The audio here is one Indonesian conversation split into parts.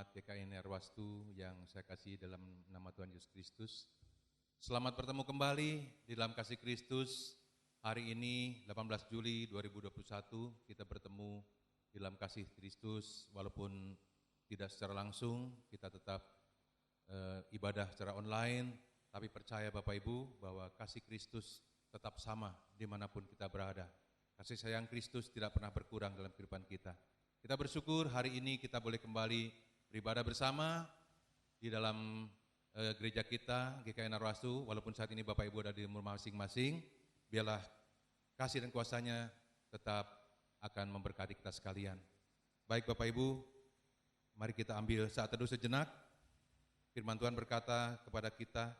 Jemaat GKI Nerwastu yang saya kasih dalam nama Tuhan Yesus Kristus. Selamat bertemu kembali di dalam kasih Kristus. Hari ini 18 Juli 2021 kita bertemu di dalam kasih Kristus. Walaupun tidak secara langsung, kita tetap ibadah secara online. Tapi percaya Bapak Ibu bahwa kasih Kristus tetap sama dimanapun kita berada. Kasih sayang Kristus tidak pernah berkurang dalam kehidupan kita. Kita bersyukur hari ini kita boleh kembali beribadah bersama di dalam gereja kita, GKI Nerwastu. Walaupun saat ini Bapak Ibu ada di rumah masing-masing, biarlah kasih dan kuasanya tetap akan memberkati kita sekalian. Baik Bapak Ibu, mari kita ambil saat teduh sejenak. Firman Tuhan berkata kepada kita,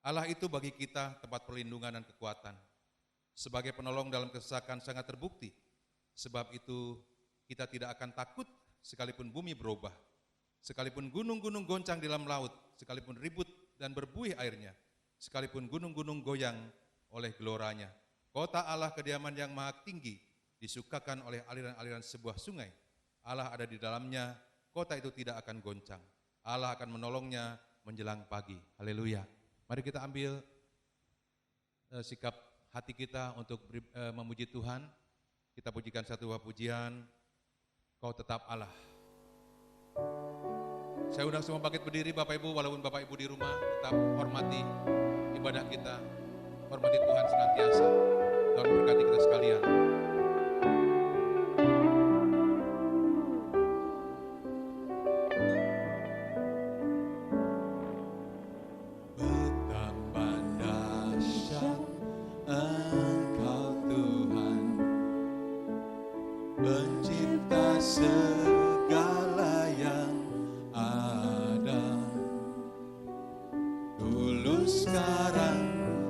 Allah itu bagi kita tempat perlindungan dan kekuatan. Sebagai penolong dalam kesesakan sangat terbukti. Sebab itu kita tidak akan takut sekalipun bumi berubah, sekalipun gunung-gunung goncang di dalam laut, sekalipun ribut dan berbuih airnya, sekalipun gunung-gunung goyang oleh geloranya. Kota Allah kediaman yang maha tinggi, disukakan oleh aliran-aliran sebuah sungai. Allah ada di dalamnya, kota itu tidak akan goncang. Allah akan menolongnya menjelang pagi. Haleluya. Mari kita ambil sikap hati kita untuk memuji Tuhan. Kita pujikan satu buah pujian, Kau tetap Allah. Saya undang semua bangkit berdiri Bapak Ibu, walaupun Bapak Ibu di rumah tetap hormati ibadah kita, hormati Tuhan senantiasa. Tuhan berkati kita sekalian. Betapa dahsyat Engkau Tuhan, Pencipta segala yang ada, dulu sekarang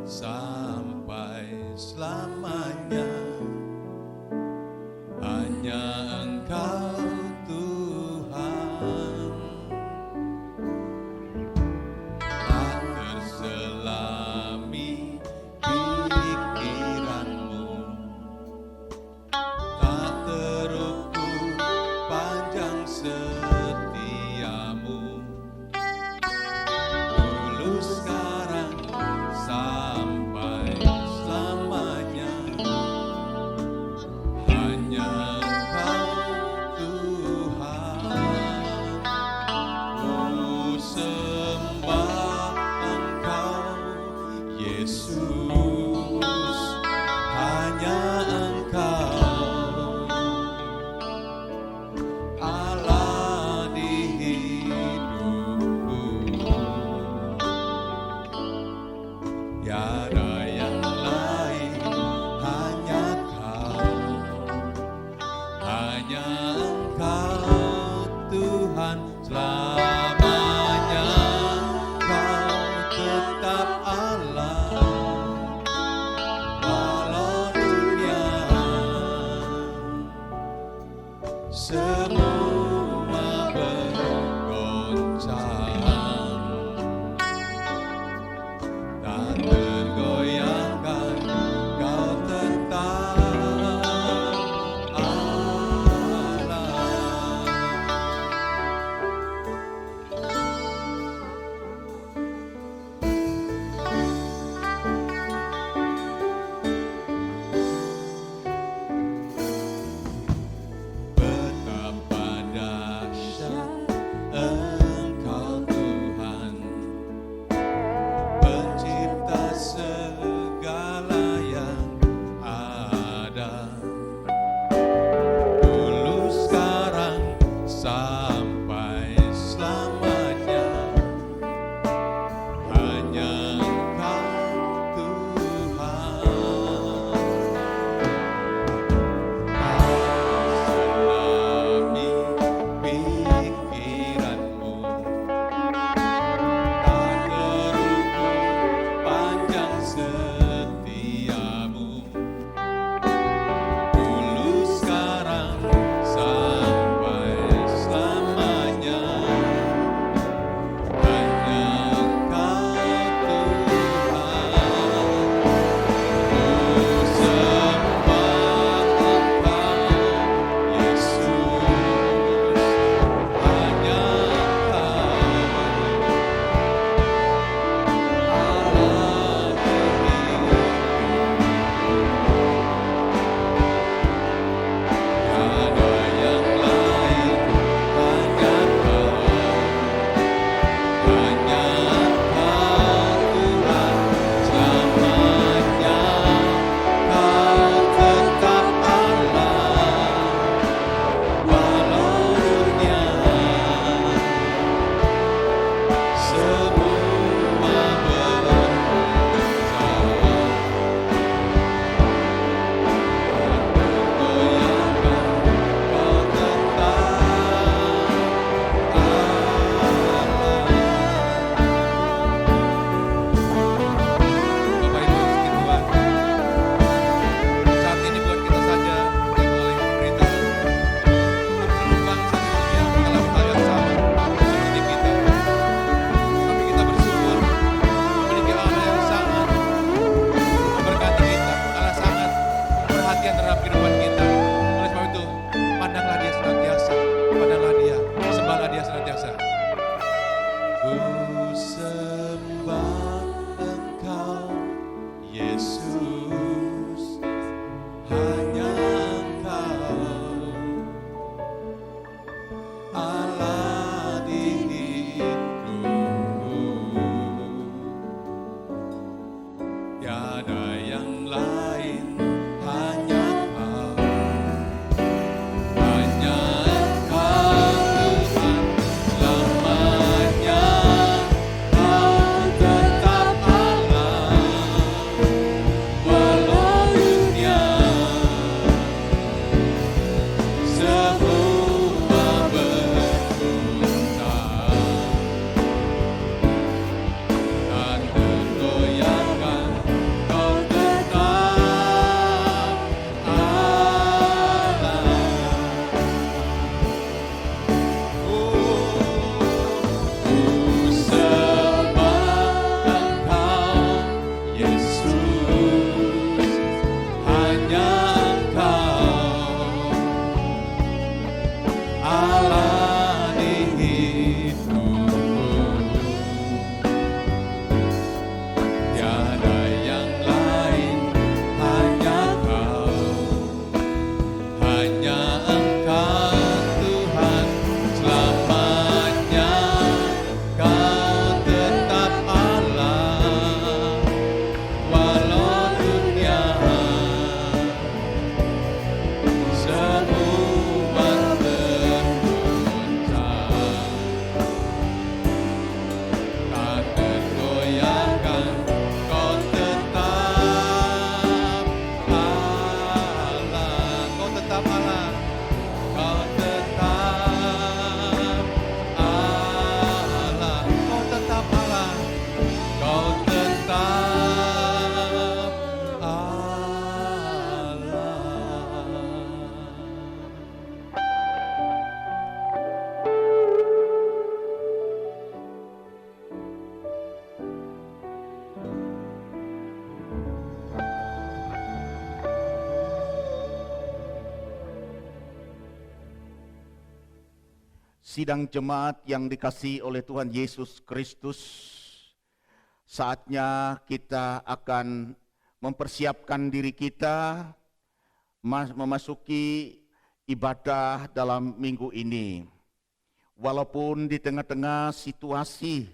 sampai selamanya. Hanya Engkau Tuhan, tak terselami pikiranmu, tak terukur panjang setiamu, dulu sekarang sampai selamanya. Hanya Engkau Tuhan, ku sembah Engkau Yesus, hanya Engkau Allah di hidupku, tiada yang lain, hanya Kau, hanya Engkau Tuhan selamanya. Kau tetap Allah, walau dunia semua bergoncang, tak tergoyahkan, Kau tetap Allah. Betapa Sidang jemaat yang dikasihi oleh Tuhan Yesus Kristus, saatnya kita akan mempersiapkan diri kita memasuki ibadah dalam minggu ini. Walaupun di tengah-tengah situasi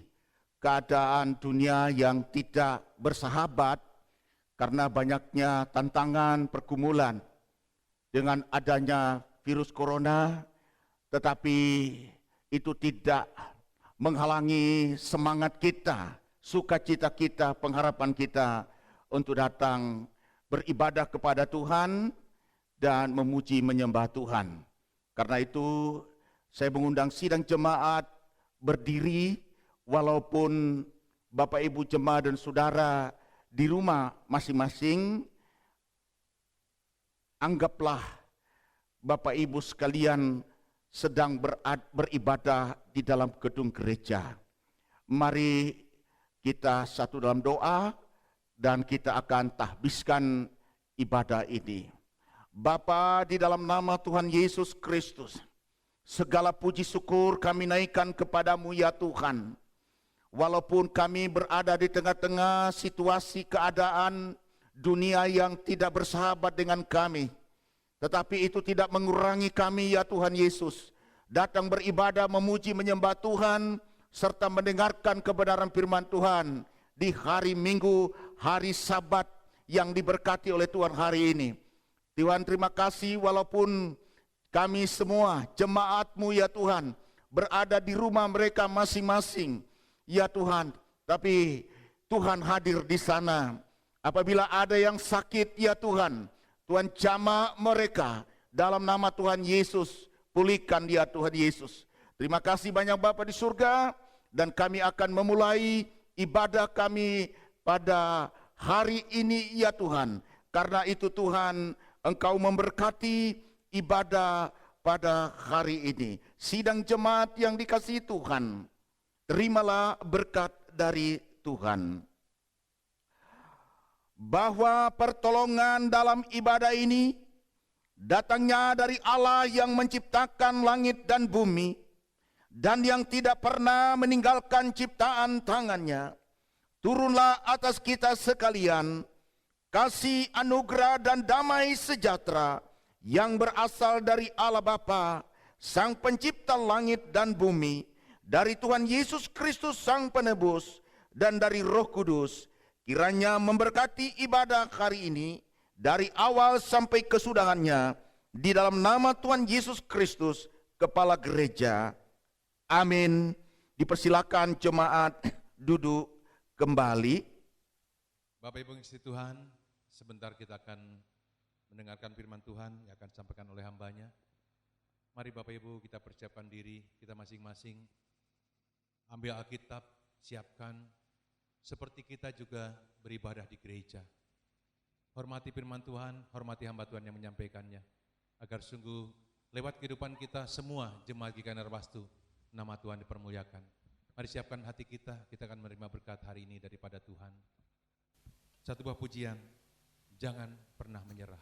keadaan dunia yang tidak bersahabat karena banyaknya tantangan pergumulan dengan adanya virus corona, tetapi itu tidak menghalangi semangat kita, sukacita kita, pengharapan kita untuk datang beribadah kepada Tuhan dan memuji menyembah Tuhan. Karena itu saya mengundang sidang jemaat berdiri, walaupun Bapak Ibu jemaat dan saudara di rumah masing-masing, anggaplah Bapak Ibu sekalian sedang beribadah di dalam gedung gereja. Mari kita satu dalam doa dan kita akan tahbiskan ibadah ini. Bapa, di dalam nama Tuhan Yesus Kristus, segala puji syukur kami naikkan kepadamu ya Tuhan. Walaupun kami berada di tengah-tengah situasi keadaan dunia yang tidak bersahabat dengan kami, tetapi itu tidak mengurangi kami ya Tuhan Yesus datang beribadah, memuji, menyembah Tuhan, serta mendengarkan kebenaran firman Tuhan di hari Minggu, hari Sabat yang diberkati oleh Tuhan hari ini. Tuhan, terima kasih walaupun kami semua jemaat-Mu ya Tuhan berada di rumah mereka masing-masing ya Tuhan, tapi Tuhan hadir di sana. Apabila ada yang sakit ya Tuhan, Tuhan jamah mereka dalam nama Tuhan Yesus, pulihkan dia Tuhan Yesus. Terima kasih banyak Bapa di surga, dan kami akan memulai ibadah kami pada hari ini ya Tuhan. Karena itu Tuhan, Engkau memberkati ibadah pada hari ini. Sidang jemaat yang dikasihi Tuhan, terimalah berkat dari Tuhan. Bahwa pertolongan dalam ibadah ini datangnya dari Allah yang menciptakan langit dan bumi dan yang tidak pernah meninggalkan ciptaan tangannya. Turunlah atas kita sekalian kasih, anugerah dan damai sejahtera yang berasal dari Allah Bapa, Sang Pencipta langit dan bumi, dari Tuhan Yesus Kristus Sang Penebus, dan dari Roh Kudus. Kiranya memberkati ibadah hari ini dari awal sampai kesudahannya, di dalam nama Tuhan Yesus Kristus, Kepala Gereja. Amin. Dipersilakan jemaat duduk kembali. Bapak Ibu yang dikasihi Tuhan, sebentar kita akan mendengarkan firman Tuhan yang akan disampaikan oleh hambanya. Mari Bapak Ibu kita persiapkan diri, kita masing-masing ambil Alkitab, siapkan, seperti kita juga beribadah di gereja. Hormati firman Tuhan, hormati hamba Tuhan yang menyampaikannya, agar sungguh lewat kehidupan kita semua jemaat GKI Narwastu, nama Tuhan dipermuliakan. Mari siapkan hati kita akan menerima berkat hari ini daripada Tuhan. Satu buah pujian, jangan pernah menyerah.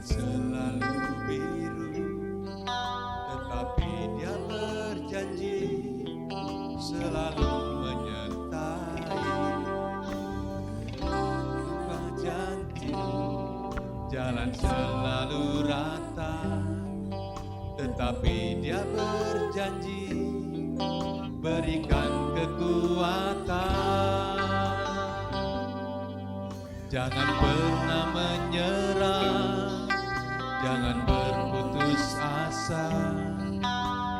Selalu biru, tetapi Dia berjanji selalu menyertai. Berjanji jalan selalu rata, tetapi Dia berjanji berikan kekuatan. Jangan pernah menyerah, jangan berputus asa,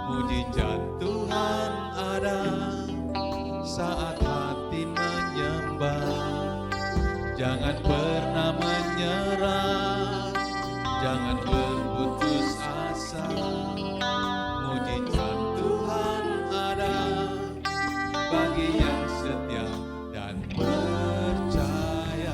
mujizat Tuhan ada saat hati menyembah. Jangan pernah menyerah, jangan berputus asa, mujizat Tuhan ada bagi yang setia dan percaya.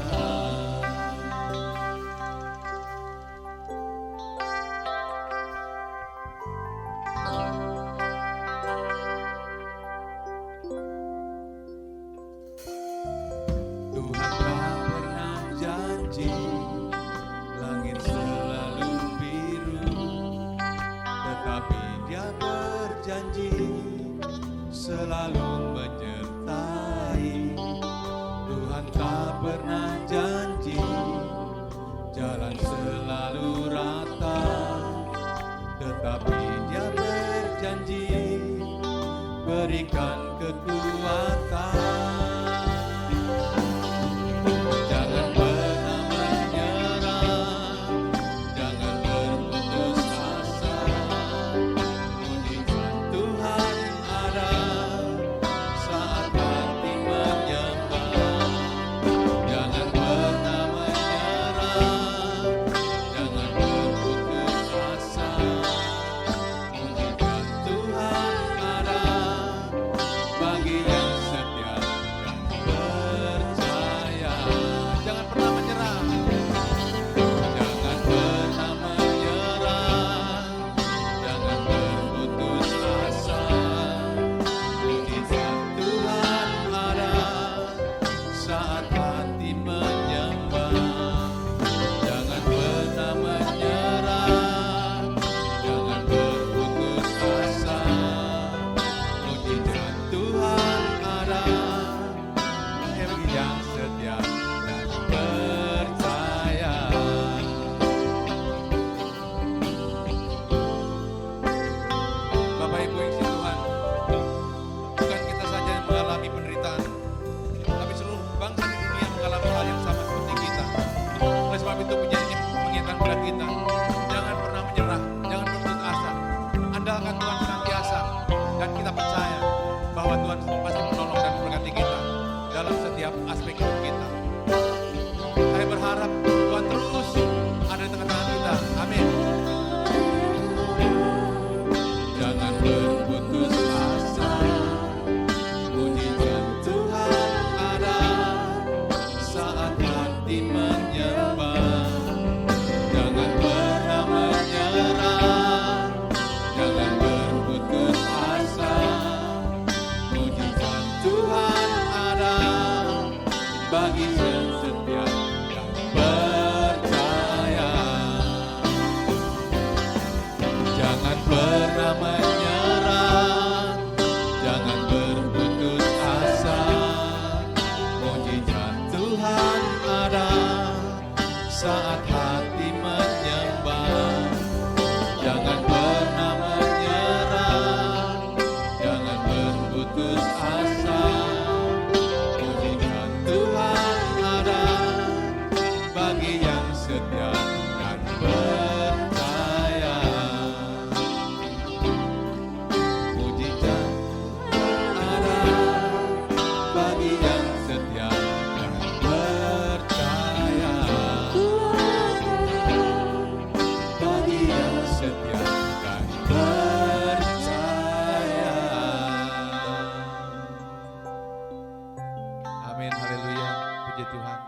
Tapi itu menjadi mengingatkan kepada kita, jangan pernah menyerah, jangan berputus asa. Andalkan Tuhan senantiasa, dan kita percaya bahwa Tuhan pasti menolong dan memberkati kita dalam setiap aspek hidup kita. Saya berharap Tuhan terus ada di tengah-tengah kita. Amin. Jangan berputus asa, mujizat Tuhan ada saat hati menyembah. Jangan pernah menyerah, jangan berputus asa, mujizat Tuhan ada bagi yang setia dan percaya. Jangan pernah menyerah, jangan berputus asa, mujizat Tuhan ada saat hati menyembah. Jangan pernah menyerah, jangan berputus asa, mujizat Tuhan ada bagi yang setia dan percaya. Mujizat ada bagi yang setia dan percaya. Bagi yang setia dan percaya. Amin, haleluya, puji Tuhan.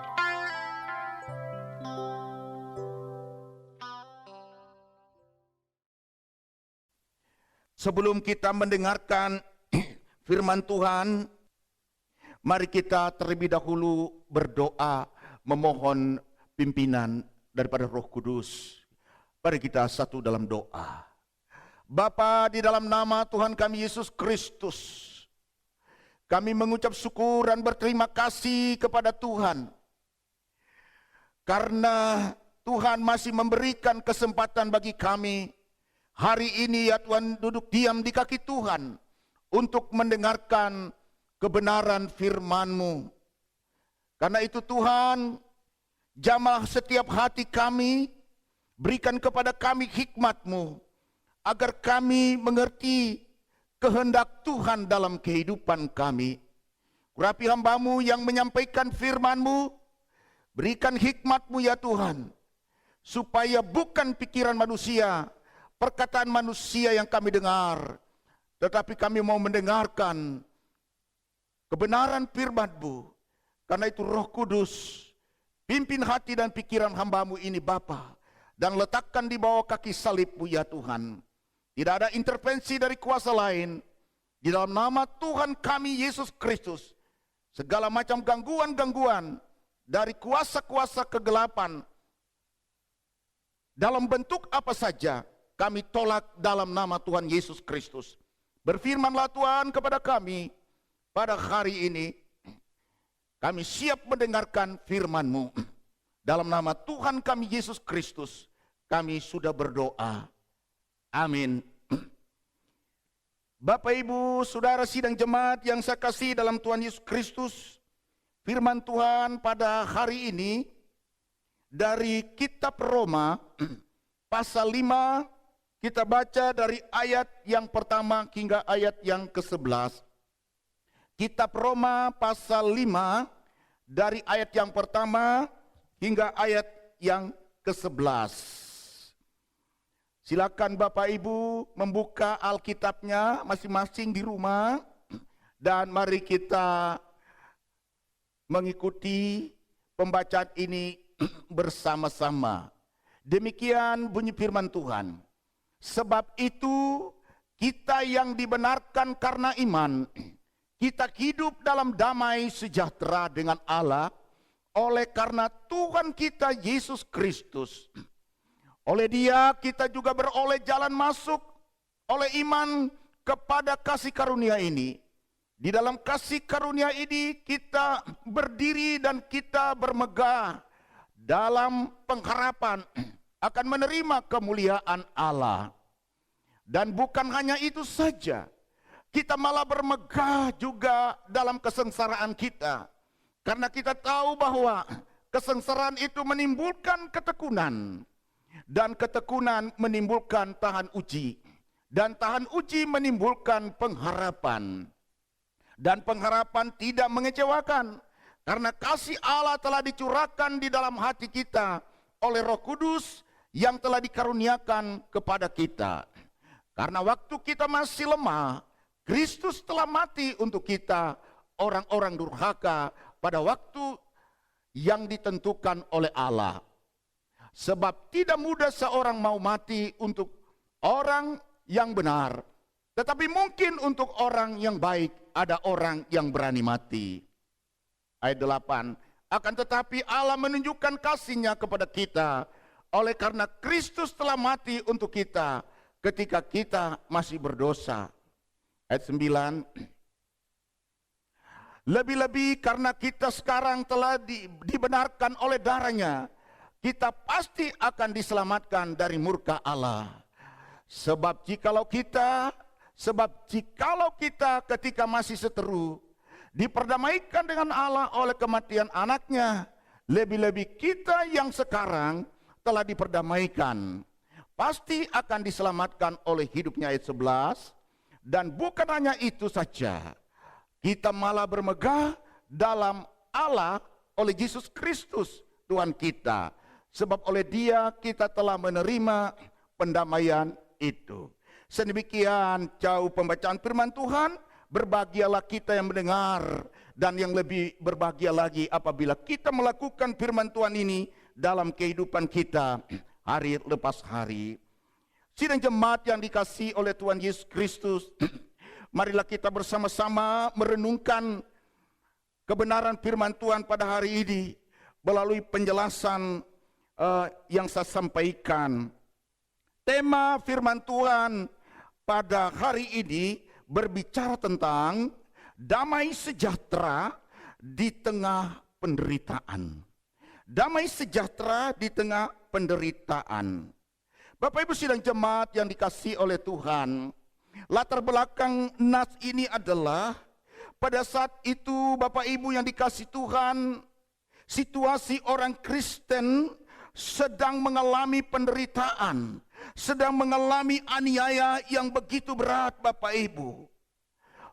Sebelum kita mendengarkan firman Tuhan, mari kita terlebih dahulu berdoa memohon pimpinan daripada Roh Kudus. Mari kita satu dalam doa. Bapa, di dalam nama Tuhan kami Yesus Kristus, kami mengucap syukur dan berterima kasih kepada Tuhan karena Tuhan masih memberikan kesempatan bagi kami hari ini, ya Tuhan, duduk diam di kaki Tuhan untuk mendengarkan kebenaran firman-Mu. Karena itu Tuhan, jamah setiap hati kami, berikan kepada kami hikmat-Mu, agar kami mengerti kehendak Tuhan dalam kehidupan kami. Urapi hamba-Mu yang menyampaikan firman-Mu, berikan hikmat-Mu ya Tuhan, supaya bukan pikiran manusia, perkataan manusia yang kami dengar, tetapi kami mau mendengarkan kebenaran firman-Mu. Karena itu Roh Kudus, pimpin hati dan pikiran hamba-Mu ini Bapa, dan letakkan di bawah kaki salib-Mu ya Tuhan. Tidak ada intervensi dari kuasa lain. Di dalam nama Tuhan kami Yesus Kristus, segala macam gangguan-gangguan dari kuasa-kuasa kegelapan dalam bentuk apa saja, kami tolak dalam nama Tuhan Yesus Kristus. Berfirmanlah Tuhan kepada kami pada hari ini. Kami siap mendengarkan firman-Mu. Dalam nama Tuhan kami Yesus Kristus, kami sudah berdoa. Amin. Bapak, Ibu, Saudara sidang jemaat yang saya kasih dalam Tuhan Yesus Kristus, firman Tuhan pada hari ini dari kitab Roma pasal 5, kita baca dari ayat yang pertama hingga ayat yang ke-11. Kitab Roma pasal 5 dari ayat yang pertama hingga ayat yang ke-11. Silakan Bapak Ibu membuka Alkitabnya masing-masing di rumah, dan mari kita mengikuti pembacaan ini bersama-sama. Demikian bunyi firman Tuhan. Sebab itu kita yang dibenarkan karena iman, kita hidup dalam damai sejahtera dengan Allah oleh karena Tuhan kita Yesus Kristus. Oleh Dia kita juga beroleh jalan masuk oleh iman kepada kasih karunia ini. Di dalam kasih karunia ini kita berdiri dan kita bermegah dalam pengharapan akan menerima kemuliaan Allah. Dan bukan hanya itu saja, kita malah bermegah juga dalam kesengsaraan kita. Karena kita tahu bahwa kesengsaraan itu menimbulkan ketekunan, dan ketekunan menimbulkan tahan uji, dan tahan uji menimbulkan pengharapan. Dan pengharapan tidak mengecewakan, karena kasih Allah telah dicurahkan di dalam hati kita oleh Roh Kudus yang telah dikaruniakan kepada kita. Karena waktu kita masih lemah, Kristus telah mati untuk kita, orang-orang durhaka, pada waktu yang ditentukan oleh Allah. Sebab tidak mudah seorang mau mati untuk orang yang benar, tetapi mungkin untuk orang yang baik ada orang yang berani mati. Ayat 8, akan tetapi Allah menunjukkan kasih-Nya kepada kita oleh karena Kristus telah mati untuk kita ketika kita masih berdosa. Ayat 9, lebih-lebih karena kita sekarang telah dibenarkan oleh darah-Nya, kita pasti akan diselamatkan dari murka Allah. Sebab jikalau kita ketika masih seteru diperdamaikan dengan Allah oleh kematian anaknya, lebih-lebih kita yang sekarang telah diperdamaikan pasti akan diselamatkan oleh hidupnya. Ayat 11, dan bukan hanya itu saja, kita malah bermegah dalam Allah oleh Yesus Kristus Tuhan kita. Sebab oleh Dia kita telah menerima pendamaian itu. Sedemikian jauh pembacaan firman Tuhan. Berbahagialah kita yang mendengar, dan yang lebih berbahagia lagi apabila kita melakukan firman Tuhan ini dalam kehidupan kita hari lepas hari. Sidang jemaat yang dikasihi oleh Tuhan Yesus Kristus, marilah kita bersama-sama merenungkan kebenaran firman Tuhan pada hari ini melalui penjelasan yang saya sampaikan. Tema firman Tuhan pada hari ini berbicara tentang damai sejahtera di tengah penderitaan. Damai sejahtera di tengah penderitaan. Bapak Ibu sidang jemaat yang dikasihi oleh Tuhan, latar belakang nas ini adalah pada saat itu Bapak Ibu yang dikasihi Tuhan, situasi orang Kristen sedang mengalami penderitaan, sedang mengalami aniaya yang begitu berat Bapak Ibu.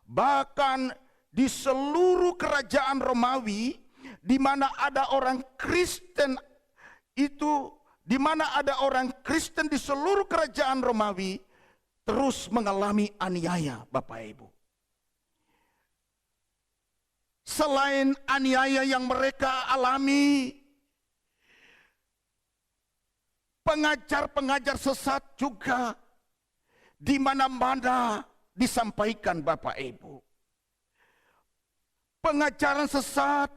Bahkan di seluruh kerajaan Romawi, di mana ada orang Kristen itu, di mana ada orang Kristen di seluruh kerajaan Romawi, terus mengalami aniaya Bapak Ibu. Selain aniaya yang mereka alami, pengajar-pengajar sesat juga di mana-mana disampaikan Bapak Ibu. Pengajaran sesat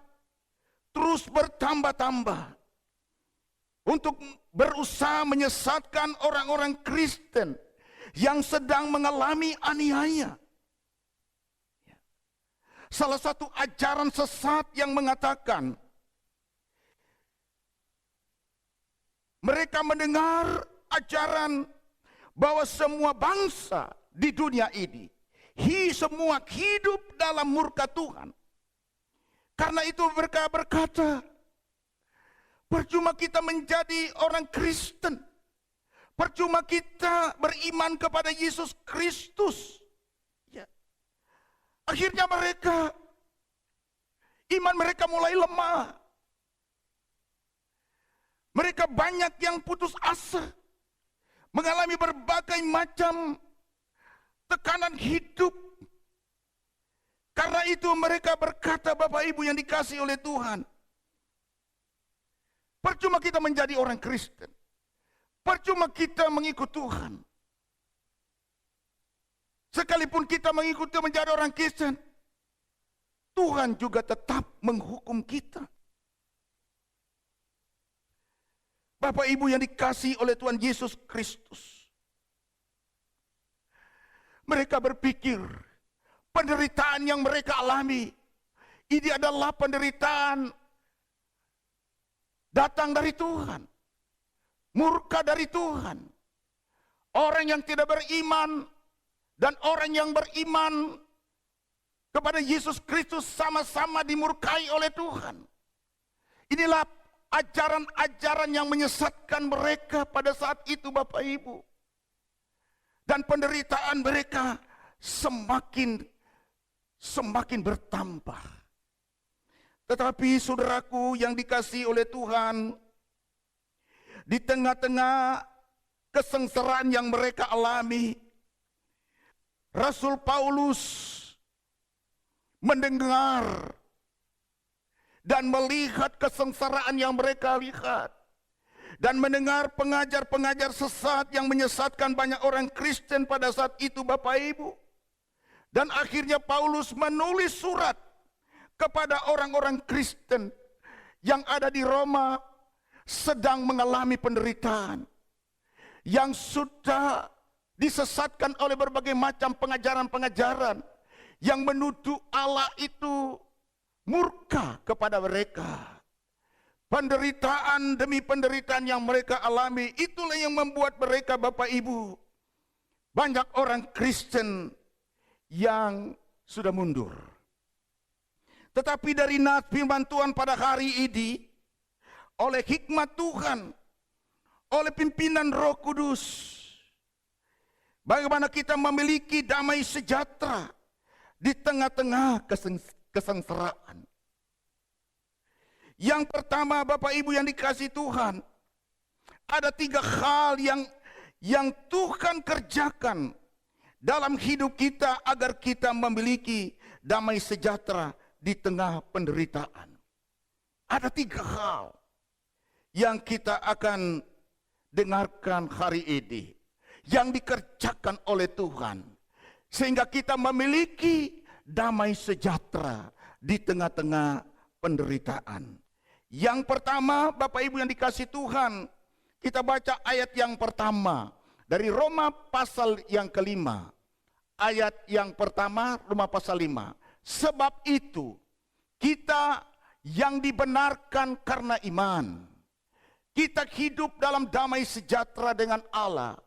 terus bertambah-tambah untuk berusaha menyesatkan orang-orang Kristen yang sedang mengalami aniaya. Salah satu ajaran sesat yang mengatakan mereka mendengar ajaran bahwa semua bangsa di dunia ini semua hidup dalam murka Tuhan. Karena itu mereka berkata, percuma kita menjadi orang Kristen, percuma kita beriman kepada Yesus Kristus. Ya. Akhirnya iman mereka mulai lemah. Mereka banyak yang putus asa, mengalami berbagai macam tekanan hidup. Karena itu mereka berkata, Bapak Ibu yang dikasihi oleh Tuhan, percuma kita menjadi orang Kristen, percuma kita mengikut Tuhan. Sekalipun kita mengikuti menjadi orang Kristen, Tuhan juga tetap menghukum kita. Bapak Ibu yang dikasihi oleh Tuhan Yesus Kristus, mereka berpikir penderitaan yang mereka alami ini adalah penderitaan datang dari Tuhan, murka dari Tuhan. Orang yang tidak beriman dan orang yang beriman kepada Yesus Kristus sama-sama dimurkai oleh Tuhan. Inilah ajaran-ajaran yang menyesatkan mereka pada saat itu, Bapak Ibu. Dan penderitaan mereka semakin bertambah. Tetapi saudaraku yang dikasihi oleh Tuhan, di tengah-tengah kesengsaraan yang mereka alami, Rasul Paulus mendengar dan melihat kesengsaraan yang mereka lihat, dan mendengar pengajar-pengajar sesat yang menyesatkan banyak orang Kristen pada saat itu, Bapak Ibu. Dan akhirnya Paulus menulis surat kepada orang-orang Kristen yang ada di Roma sedang mengalami penderitaan, yang sudah disesatkan oleh berbagai macam pengajaran-pengajaran yang menuduh Allah itu murka kepada mereka. Penderitaan demi penderitaan yang mereka alami, itulah yang membuat mereka, Bapak Ibu, banyak orang Kristen yang sudah mundur. Tetapi dari firman Tuhan pada hari ini, oleh hikmat Tuhan, oleh pimpinan Roh Kudus, bagaimana kita memiliki damai sejahtera di tengah-tengah kesengsaraan. Yang pertama, Bapak Ibu yang dikasihi Tuhan, ada 3 hal yang Tuhan kerjakan dalam hidup kita agar kita memiliki damai sejahtera di tengah penderitaan. Ada 3 hal yang kita akan dengarkan hari ini, yang dikerjakan oleh Tuhan, sehingga kita memiliki damai sejahtera di tengah-tengah penderitaan. Yang pertama, Bapak Ibu yang dikasihi Tuhan, kita baca ayat yang pertama dari Roma pasal yang kelima. Ayat yang pertama, Roma pasal 5. Sebab itu kita yang dibenarkan karena iman, kita hidup dalam damai sejahtera dengan Allah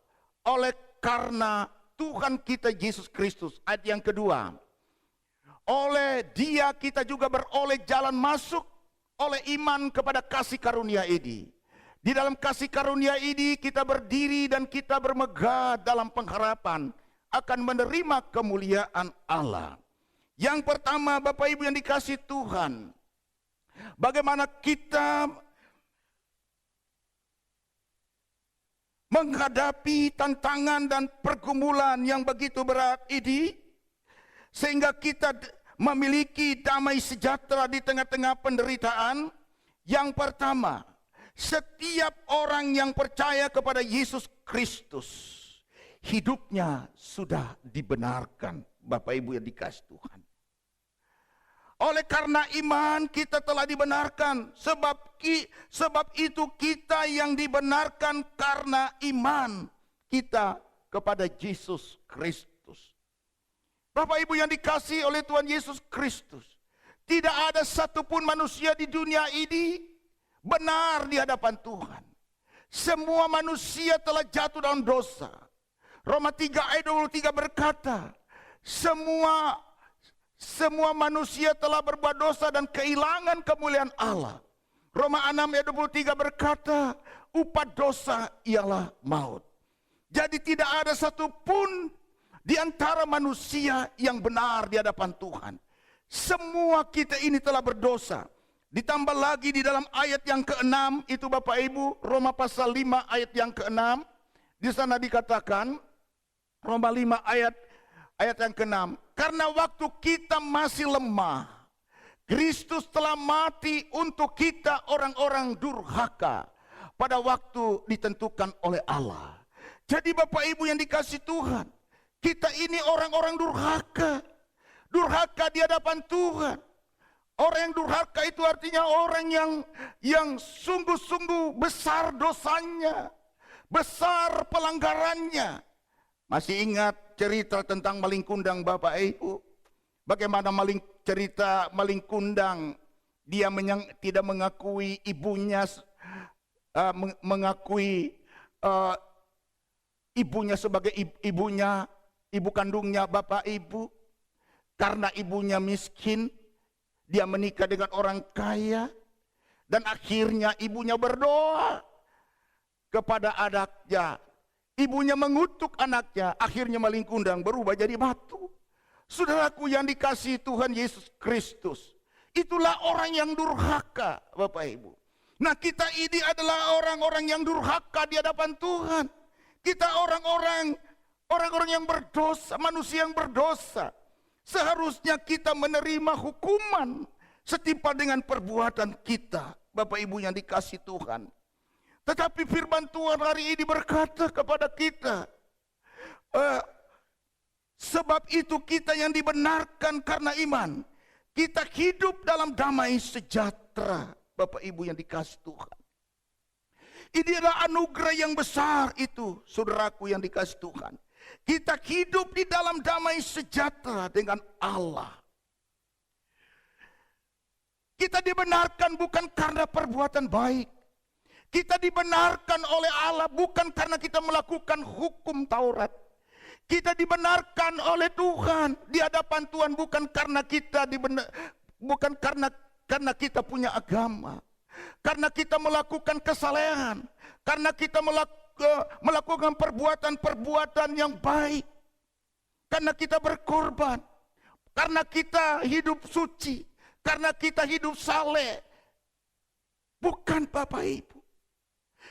oleh karena Tuhan kita Yesus Kristus. Ayat yang kedua, oleh Dia kita juga beroleh jalan masuk oleh iman kepada kasih karunia ini. Di dalam kasih karunia ini kita berdiri dan kita bermegah dalam pengharapan akan menerima kemuliaan Allah. Yang pertama, Bapak Ibu yang dikasihi Tuhan, bagaimana kita menghadapi tantangan dan pergumulan yang begitu berat ini, sehingga kita memiliki damai sejahtera di tengah-tengah penderitaan. Yang pertama, setiap orang yang percaya kepada Yesus Kristus, hidupnya sudah dibenarkan, Bapak Ibu yang dikasihi Tuhan. Oleh karena iman kita telah dibenarkan, sebab itu kita yang dibenarkan karena iman kita kepada Yesus Kristus. Bapak Ibu yang dikasihi oleh Tuhan Yesus Kristus, tidak ada satupun manusia di dunia ini benar di hadapan Tuhan. Semua manusia telah jatuh dalam dosa. Roma 3 ayat 23 berkata, semua manusia telah berbuat dosa dan kehilangan kemuliaan Allah. Roma 6 ayat 23 berkata, upah dosa ialah maut. Jadi tidak ada satupun di antara manusia yang benar di hadapan Tuhan. Semua kita ini telah berdosa. Ditambah lagi di dalam ayat yang ke-6 itu, Bapak Ibu, Roma pasal 5 ayat yang ke-6, di sana dikatakan, Roma 5 ayat yang ke-6, karena waktu kita masih lemah, Kristus telah mati untuk kita orang-orang durhaka pada waktu ditentukan oleh Allah. Jadi Bapak Ibu yang dikasihi Tuhan, kita ini orang-orang durhaka. Durhaka di hadapan Tuhan. Orang yang durhaka itu artinya orang yang sungguh-sungguh besar dosanya, besar pelanggarannya. Masih ingat cerita tentang maling kundang, Bapak Ibu? Bagaimana cerita maling kundang, dia tidak mengakui ibunya, ibunya sebagai ibunya, ibu kandungnya Bapak Ibu. Karena ibunya miskin, dia menikah dengan orang kaya. Dan akhirnya ibunya berdoa kepada anaknya. Ibunya mengutuk anaknya, akhirnya maling kundang berubah jadi batu. Saudaraku yang dikasihi Tuhan Yesus Kristus, itulah orang yang durhaka, Bapak Ibu. Nah, kita ini adalah orang-orang yang durhaka di hadapan Tuhan. Kita orang-orang yang berdosa, manusia yang berdosa. Seharusnya kita menerima hukuman setimpal dengan perbuatan kita, Bapak Ibu yang dikasihi Tuhan. Tetapi firman Tuhan hari ini berkata kepada kita, sebab itu kita yang dibenarkan karena iman, kita hidup dalam damai sejahtera, Bapak Ibu yang dikasihi Tuhan. Ini adalah anugerah yang besar itu, saudaraku yang dikasihi Tuhan. Kita hidup di dalam damai sejahtera dengan Allah. Kita dibenarkan bukan karena perbuatan baik. Kita dibenarkan oleh Allah bukan karena kita melakukan hukum Taurat. Kita dibenarkan oleh Tuhan di hadapan Tuhan bukan karena kita bukan karena kita punya agama. Karena kita melakukan kesalehan, karena kita melakukan perbuatan-perbuatan yang baik, karena kita berkorban, karena kita hidup suci, karena kita hidup saleh. Bukan, Bapak Ibu.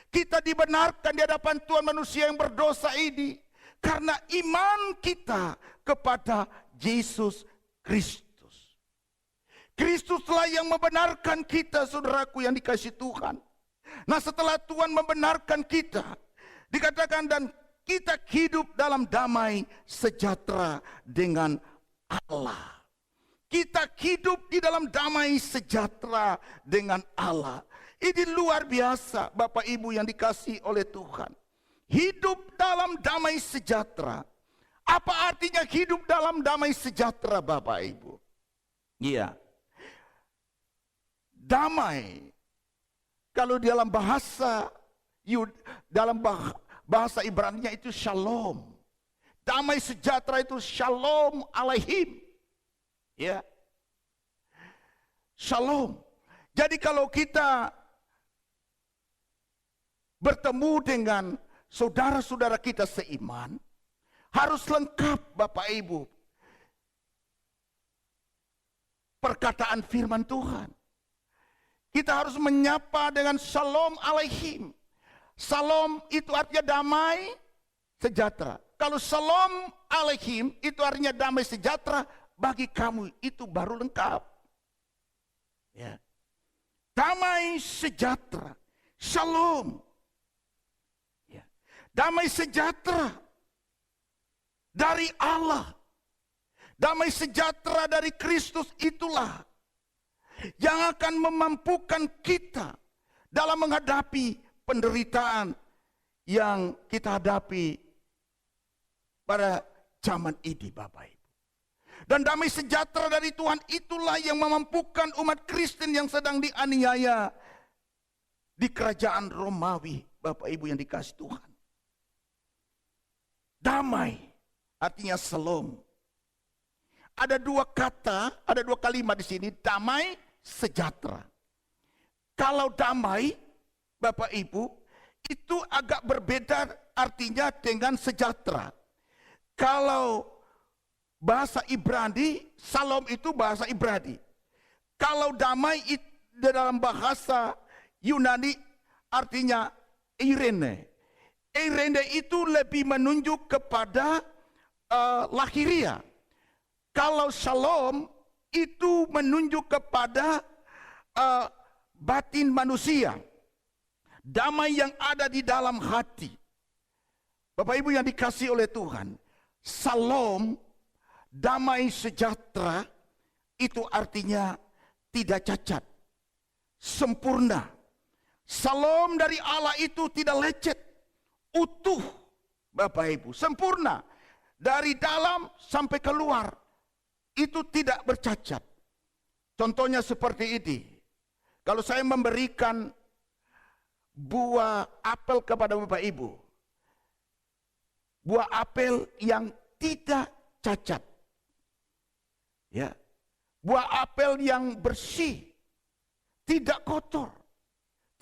Kita dibenarkan di hadapan Tuhan manusia yang berdosa ini karena iman kita kepada Yesus Kristus. Kristuslah yang membenarkan kita, saudaraku yang dikasihi Tuhan. Nah, setelah Tuhan membenarkan kita, dikatakan dan kita hidup dalam damai sejahtera dengan Allah. Kita hidup di dalam damai sejahtera dengan Allah. Ini luar biasa, Bapak Ibu yang dikasihi oleh Tuhan. Hidup dalam damai sejahtera. Apa artinya hidup dalam damai sejahtera, Bapak Ibu? Iya. Damai, kalau dalam bahasa Ibrani-nya itu shalom. Damai sejahtera itu shalom alaihim. Ya. Shalom. Jadi kalau kita bertemu dengan saudara-saudara kita seiman, harus lengkap, Bapak Ibu, perkataan firman Tuhan. Kita harus menyapa dengan shalom alaihim. Shalom itu artinya damai sejahtera. Kalau shalom alaihim itu artinya damai sejahtera, bagi kamu itu baru lengkap. Ya. Damai sejahtera, shalom. Ya. Damai sejahtera dari Allah. Damai sejahtera dari Kristus itulah yang akan memampukan kita dalam menghadapi penderitaan yang kita hadapi pada zaman ini, Bapak Ibu. Dan damai sejahtera dari Tuhan itulah yang memampukan umat Kristen yang sedang dianiaya di kerajaan Romawi, Bapak Ibu yang dikasihi Tuhan. Damai artinya shalom. Ada dua kata, ada dua kalimat di sini, damai sejahtera. Kalau damai, Bapak Ibu, itu agak berbeda artinya dengan sejahtera. Kalau bahasa Ibrani, shalom itu bahasa Ibrani. Kalau damai dalam bahasa Yunani artinya eirene. Eirene itu lebih menunjuk kepada lahiria. Kalau shalom itu menunjuk kepada batin manusia. Damai yang ada di dalam hati. Bapak Ibu yang dikasihi oleh Tuhan, shalom, damai sejahtera, itu artinya tidak cacat, sempurna. Shalom dari Allah itu tidak lecet, utuh, Bapak Ibu, sempurna. Dari dalam sampai keluar, itu tidak bercacat. Contohnya seperti ini. Kalau saya memberikan buah apel kepada Bapak Ibu, buah apel yang tidak cacat, ya, buah apel yang bersih, tidak kotor,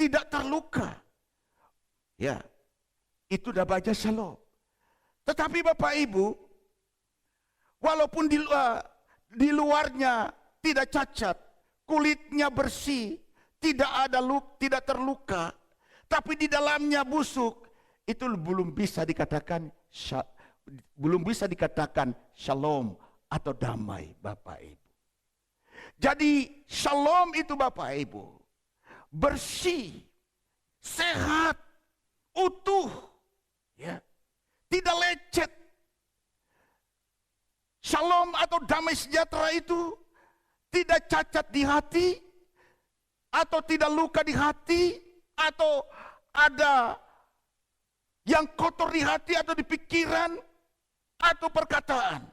tidak terluka. Ya, itu namanya shalom. Tetapi Bapak Ibu, walaupun di luarnya tidak cacat, kulitnya bersih, tidak terluka, tapi di dalamnya busuk, itu belum bisa dikatakan shalom atau damai, Bapak Ibu. Jadi shalom itu Bapak Ibu bersih, sehat, utuh, ya, tidak lecet. Shalom atau damai sejahtera itu tidak cacat di hati, atau tidak luka di hati, atau ada yang kotor di hati atau di pikiran atau perkataan.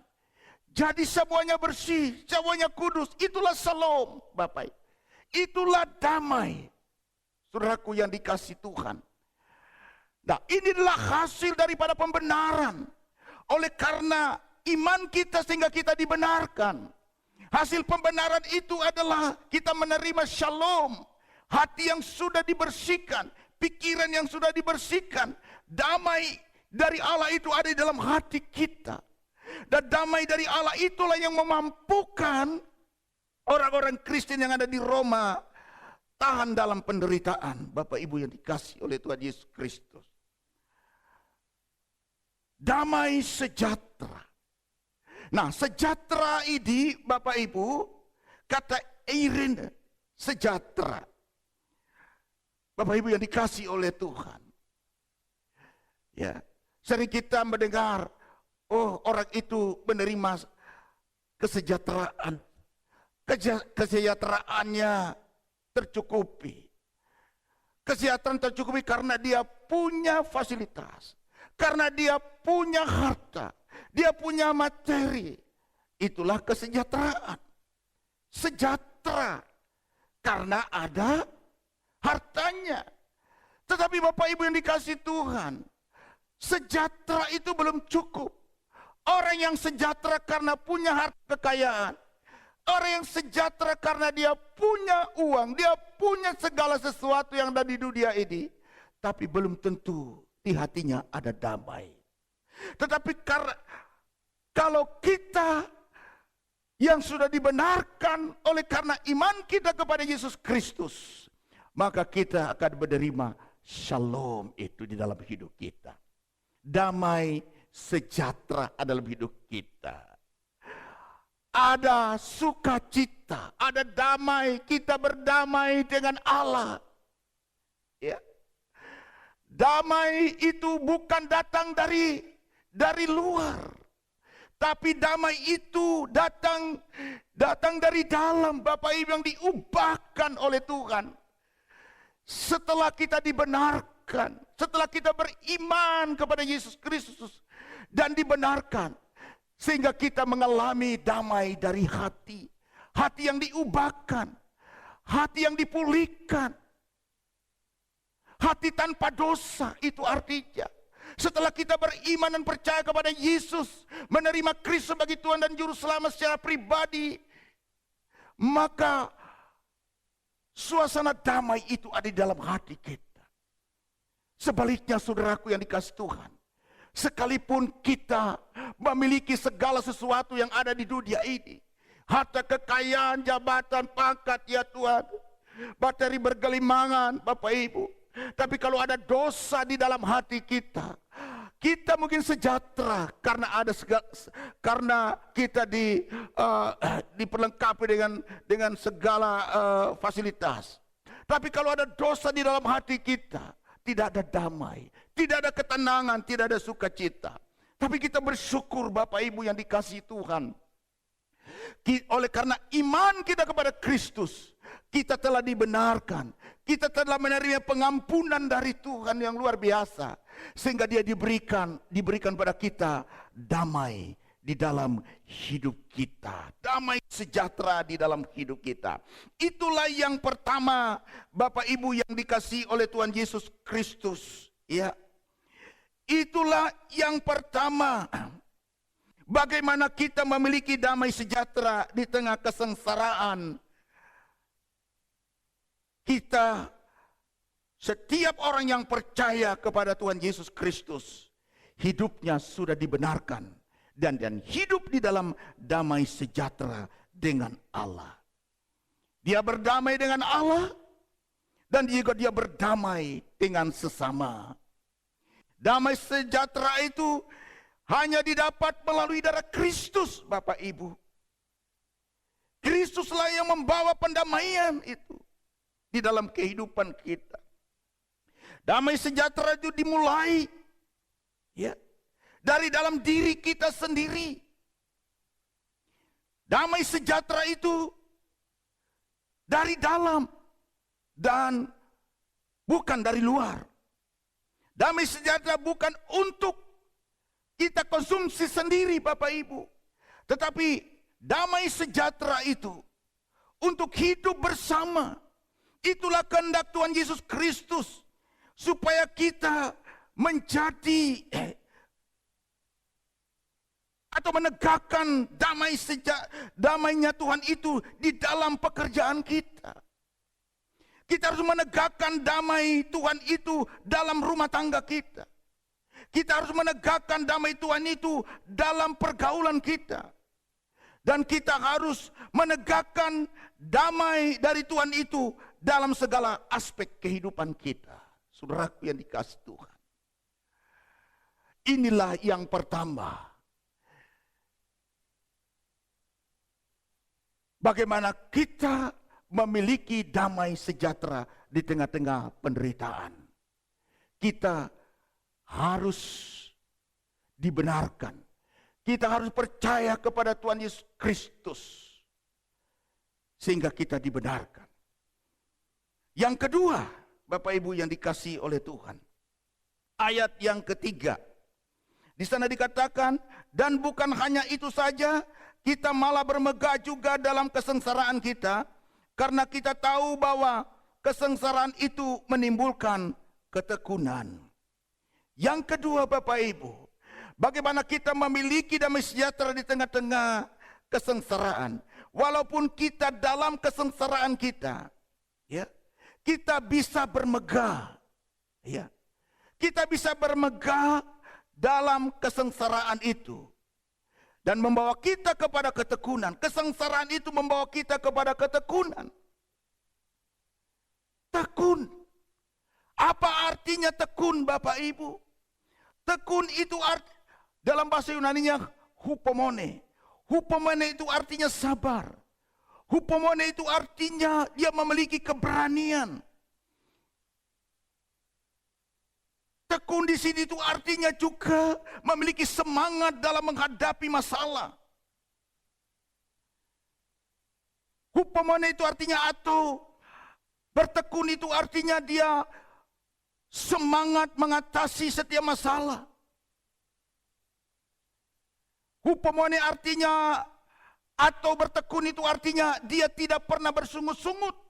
Jadi semuanya bersih, semuanya kudus. Itulah shalom, Bapak. Itulah damai. Saudaraku yang dikasihi Tuhan. Nah, ini adalah hasil daripada pembenaran. Oleh karena iman kita sehingga kita dibenarkan. Hasil pembenaran itu adalah kita menerima shalom. Hati yang sudah dibersihkan, pikiran yang sudah dibersihkan. Damai dari Allah itu ada di dalam hati kita. Dan damai dari Allah itulah yang memampukan orang-orang Kristen yang ada di Roma tahan dalam penderitaan. Bapak Ibu yang dikasihi oleh Tuhan Yesus Kristus. Damai sejahtera. Nah, sejahtera ini Bapak Ibu, kata Eirene, sejahtera. Bapak Ibu yang dikasihi oleh Tuhan. Ya, sering kita mendengar, oh orang itu menerima kesejahteraan. Kesejahteraannya tercukupi. Kesejahteraan tercukupi karena dia punya fasilitas. Karena dia punya harta, dia punya materi. Itulah kesejahteraan. Sejahtera karena ada hartanya. Tetapi Bapak Ibu yang dikasihi Tuhan, sejahtera itu belum cukup. Orang yang sejahtera karena punya harta kekayaan, orang yang sejahtera karena dia punya uang, dia punya segala sesuatu yang ada di dunia ini, tapi belum tentu di hatinya ada damai. Tetapi kalau kita yang sudah dibenarkan oleh karena iman kita kepada Yesus Kristus, maka kita akan menerima shalom itu di dalam hidup kita. Damai sejahtera dalam hidup kita. Ada sukacita, ada damai, kita berdamai dengan Allah. Ya. Damai itu bukan datang dari luar, tapi damai itu datang dari dalam, Bapak Ibu, yang diubahkan oleh Tuhan. Setelah kita dibenarkan, setelah kita beriman kepada Yesus Kristus dan dibenarkan, sehingga kita mengalami damai dari hati, hati yang diubahkan, hati yang dipulihkan. Hati tanpa dosa, itu artinya setelah kita beriman dan percaya kepada Yesus, menerima Kristus sebagai Tuhan dan Juru Selamat secara pribadi, maka suasana damai itu ada di dalam hati kita. Sebaliknya saudaraku yang dikasihi Tuhan, sekalipun kita memiliki segala sesuatu yang ada di dunia ini, harta kekayaan, jabatan, pangkat, ya Tuhan, materi bergelimangan, Bapak Ibu, tapi kalau ada dosa di dalam hati kita, kita mungkin sejahtera karena kita diperlengkapi dengan segala fasilitas. Tapi kalau ada dosa di dalam hati kita, tidak ada damai, tidak ada ketenangan, tidak ada sukacita. Tapi kita bersyukur Bapak Ibu yang dikasihi Tuhan. Oleh karena iman kita kepada Kristus, kita telah dibenarkan, kita telah menerima pengampunan dari Tuhan yang luar biasa, sehingga dia diberikan pada kita damai di dalam hidup kita, damai sejahtera di dalam hidup kita. Itulah yang pertama, Bapak Ibu yang dikasihi oleh Tuhan Yesus Kristus, ya. Itulah yang pertama. Bagaimana kita memiliki damai sejahtera di tengah kesengsaraan. Kita Setiap orang yang percaya kepada Tuhan Yesus Kristus, hidupnya sudah dibenarkan dan hidup di dalam damai sejahtera dengan Allah. Dia berdamai dengan Allah dan juga dia berdamai dengan sesama. Damai sejahtera itu hanya didapat melalui darah Kristus, Bapak Ibu. Kristuslah yang membawa pendamaian itu di dalam kehidupan kita. Damai sejahtera itu dimulai ya dari dalam diri kita sendiri. Damai sejahtera itu dari dalam dan bukan dari luar. Damai sejahtera bukan untuk kita konsumsi sendiri, Bapak Ibu, tetapi damai sejahtera itu untuk hidup bersama. Itulah kehendak Tuhan Yesus Kristus, supaya kita menjadi atau menegakkan damainya Tuhan itu di dalam pekerjaan kita. Kita harus menegakkan damai Tuhan itu dalam rumah tangga kita. Kita harus menegakkan damai Tuhan itu dalam pergaulan kita. Dan kita harus menegakkan damai dari Tuhan itu dalam segala aspek kehidupan kita. Saudaraku yang dikasihi Tuhan. Inilah yang pertama. Bagaimana kita memiliki damai sejahtera di tengah-tengah penderitaan. Kita harus dibenarkan. Kita harus percaya kepada Tuhan Yesus Kristus. Sehingga kita dibenarkan. Yang kedua, Bapak Ibu yang dikasihi oleh Tuhan. Ayat yang ketiga. Di sana dikatakan, dan bukan hanya itu saja, kita malah bermegah juga dalam kesengsaraan kita, karena kita tahu bahwa kesengsaraan itu menimbulkan ketekunan. Yang kedua, Bapak Ibu, bagaimana kita memiliki damai sejahtera di tengah-tengah kesengsaraan. Walaupun kita dalam kesengsaraan kita, ya, kita bisa bermegah, ya, kita bisa bermegah dalam kesengsaraan itu. Dan membawa kita kepada ketekunan. Kesengsaraan itu membawa kita kepada ketekunan. Tekun. Apa artinya tekun, Bapak Ibu? Tekun itu dalam bahasa Yunaninya hupomone. Hupomone itu artinya sabar. Hupomone itu artinya dia memiliki keberanian. Tekun di sini itu artinya juga memiliki semangat dalam menghadapi masalah. Hupomone itu artinya atau bertekun itu artinya dia semangat mengatasi setiap masalah. Hupomone artinya atau bertekun itu artinya dia tidak pernah bersungut-sungut.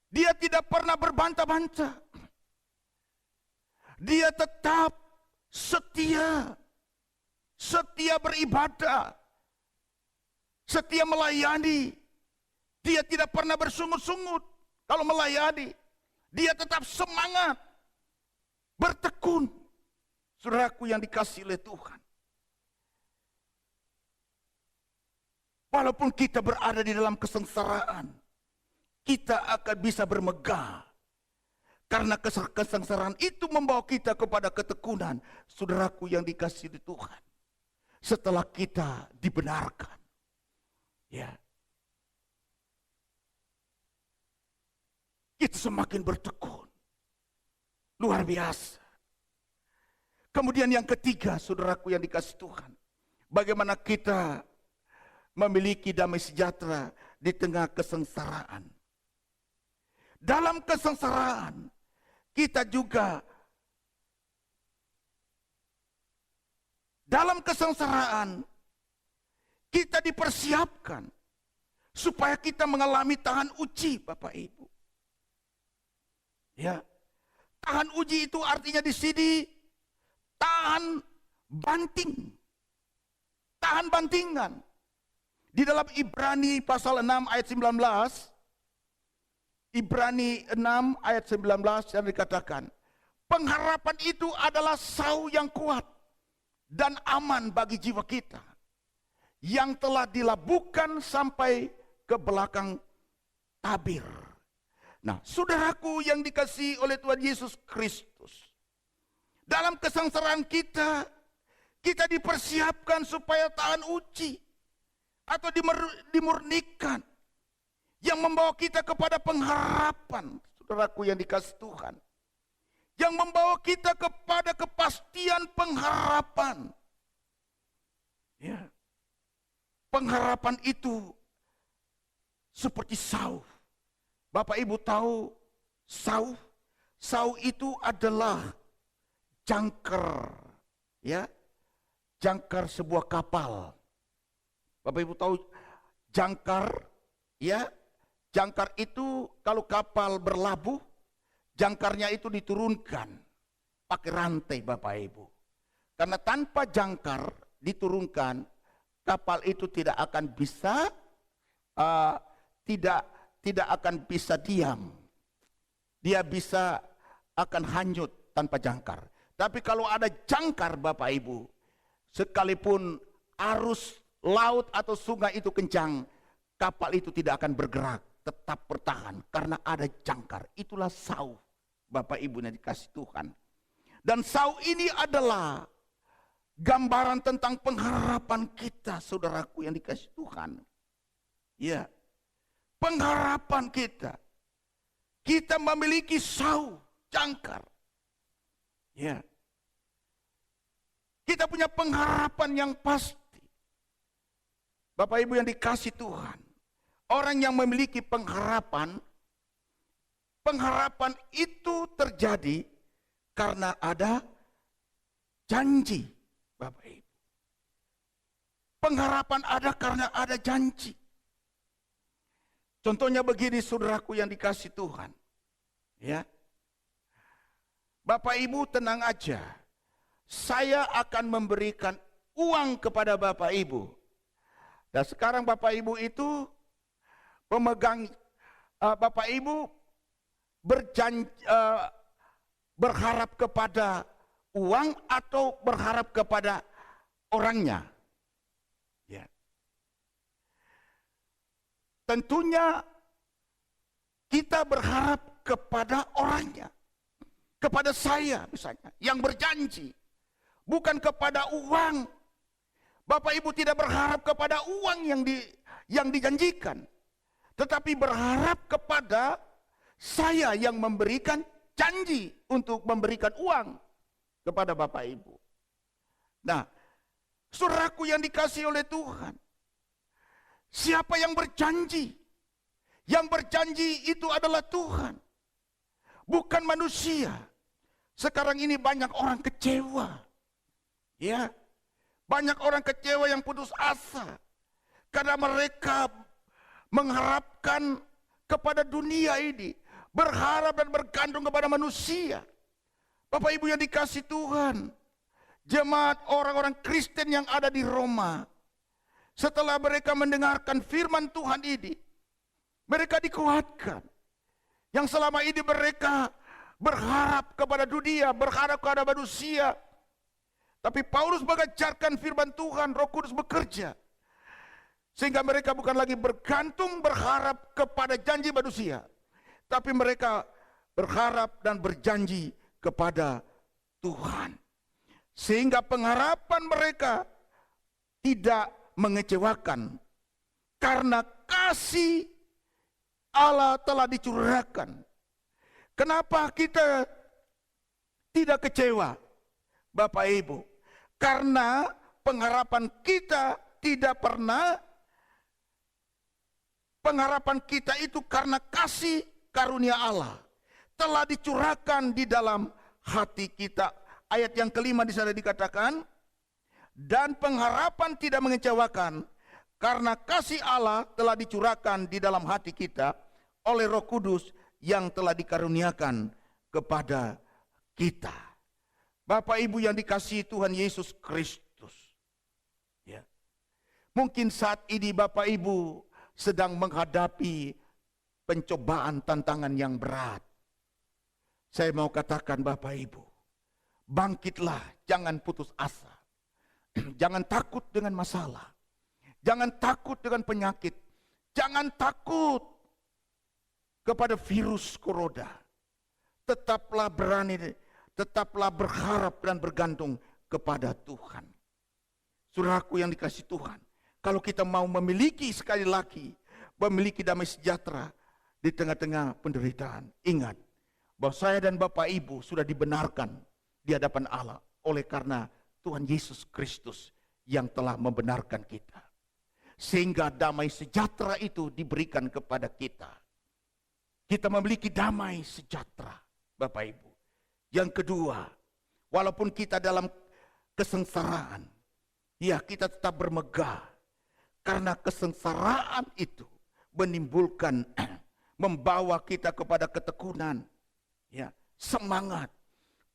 Dia tidak pernah berbantah-bantah. Dia tetap setia. Setia beribadah. Setia melayani. Dia tidak pernah bersungut-sungut kalau melayani. Dia tetap semangat. Bertekun. Saudaraku yang dikasihi oleh Tuhan. Walaupun kita berada di dalam kesengsaraan, kita akan bisa bermegah. Karena kesengsaraan itu membawa kita kepada ketekunan. Saudaraku yang dikasihi Tuhan. Setelah kita dibenarkan. Ya. Kita semakin bertekun. Luar biasa. Kemudian yang ketiga, saudaraku yang dikasihi Tuhan. Bagaimana kita memiliki damai sejahtera di tengah kesengsaraan. Dalam kesengsaraan, kita juga dalam kesengsaraan, kita dipersiapkan supaya kita mengalami tahan uji, Bapak Ibu. Ya, tahan uji itu artinya di sini tahan banting, tahan bantingan. Di dalam Ibrani pasal 6 ayat 19, Ibrani 6 ayat 19 yang dikatakan, pengharapan itu adalah sau yang kuat dan aman bagi jiwa kita, yang telah dilabuhkan sampai ke belakang tabir. Nah, saudaraku yang dikasihi oleh Tuhan Yesus Kristus, dalam kesengsaraan kita, kita dipersiapkan supaya tahan uji atau dimurnikan, yang membawa kita kepada pengharapan, saudaraku yang dikasihi Tuhan, yang membawa kita kepada kepastian pengharapan. Ya. Pengharapan itu seperti sau. Bapak Ibu tahu sau? Sau itu adalah jangkar, ya, jangkar sebuah kapal. Bapak Ibu tahu jangkar, ya, jangkar itu kalau kapal berlabuh, jangkarnya itu diturunkan pakai rantai, Bapak Ibu. Karena tanpa jangkar diturunkan, kapal itu tidak akan bisa tidak akan bisa diam. Dia bisa akan hanyut tanpa jangkar. Tapi kalau ada jangkar, Bapak Ibu, sekalipun arus laut atau sungai itu kencang, kapal itu tidak akan bergerak, tetap bertahan karena ada jangkar. Itulah sau, Bapak Ibu yang dikasihi Tuhan. Dan sau ini adalah gambaran tentang pengharapan kita, saudaraku yang dikasihi Tuhan. Ya, pengharapan kita. Kita memiliki sau, jangkar. Ya. Kita punya pengharapan yang pasti. Bapak Ibu yang dikasihi Tuhan. Orang yang memiliki pengharapan, pengharapan itu terjadi karena ada janji, Bapak Ibu. Pengharapan ada karena ada janji. Contohnya begini, saudaraku yang dikasihi Tuhan. Ya. Bapak Ibu tenang aja. Saya akan memberikan uang kepada Bapak Ibu. Dan sekarang Bapak Ibu itu pemegang, Bapak Ibu berjanji, berharap kepada uang atau berharap kepada orangnya? Ya. Tentunya kita berharap kepada orangnya. Kepada saya misalnya, yang berjanji. Bukan kepada uang. Bapak Ibu tidak berharap kepada uang yang dijanjikan. Tetapi berharap kepada saya yang memberikan janji untuk memberikan uang kepada Bapak Ibu. Nah, saudaraku yang dikasihi oleh Tuhan, siapa yang berjanji? Yang berjanji itu adalah Tuhan, bukan manusia. Sekarang ini banyak orang kecewa, ya, banyak orang kecewa yang putus asa karena mereka mengharapkan kepada dunia ini, berharap dan bergantung kepada manusia. Bapak Ibu yang dikasihi Tuhan, jemaat orang-orang Kristen yang ada di Roma, setelah mereka mendengarkan firman Tuhan ini, mereka dikuatkan. Yang selama ini mereka berharap kepada dunia, berharap kepada manusia. Tapi Paulus mengajarkan firman Tuhan, Roh Kudus bekerja. Sehingga mereka bukan lagi bergantung, berharap kepada janji manusia. Tapi mereka berharap dan berjanji kepada Tuhan. Sehingga pengharapan mereka tidak mengecewakan. Karena kasih Allah telah dicurahkan. Kenapa kita tidak kecewa, Bapak Ibu? Karena pengharapan kita tidak pernah, pengharapan kita itu karena kasih karunia Allah telah dicurahkan di dalam hati kita. Ayat yang kelima di sana dikatakan, dan pengharapan tidak mengecewakan karena kasih Allah telah dicurahkan di dalam hati kita oleh Roh Kudus yang telah dikaruniakan kepada kita. Bapak Ibu yang dikasihi Tuhan Yesus Kristus, ya. Mungkin saat ini Bapak Ibu sedang menghadapi pencobaan, tantangan yang berat. Saya mau katakan Bapak Ibu, bangkitlah, jangan putus asa. Jangan takut dengan masalah. Jangan takut dengan penyakit. Jangan takut kepada virus corona. Tetaplah berani, tetaplah berharap dan bergantung kepada Tuhan. Saudaraku yang dikasihi Tuhan, kalau kita mau memiliki sekali lagi, memiliki damai sejahtera di tengah-tengah penderitaan, ingat bahwa saya dan Bapak Ibu sudah dibenarkan di hadapan Allah oleh karena Tuhan Yesus Kristus yang telah membenarkan kita. Sehingga damai sejahtera itu diberikan kepada kita. Kita memiliki damai sejahtera, Bapak Ibu. Yang kedua, walaupun kita dalam kesengsaraan, ya kita tetap bermegah. Karena kesengsaraan itu menimbulkan, membawa kita kepada ketekunan, ya, semangat.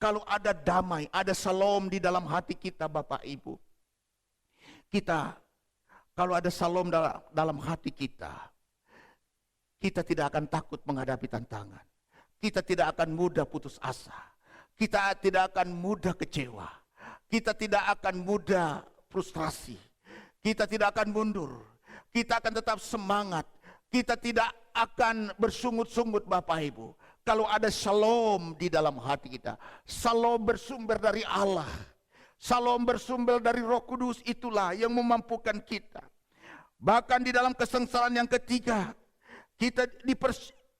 Kalau ada damai, ada shalom di dalam hati kita Bapak Ibu. Kita, kalau ada shalom dalam hati kita, kita tidak akan takut menghadapi tantangan. Kita tidak akan mudah putus asa. Kita tidak akan mudah kecewa. Kita tidak akan mudah frustrasi. Kita tidak akan mundur. Kita akan tetap semangat. Kita tidak akan bersungut-sungut Bapak Ibu. Kalau ada shalom di dalam hati kita, shalom bersumber dari Allah, shalom bersumber dari Roh Kudus, itulah yang memampukan kita. Bahkan di dalam kesengsaraan yang ketiga, kita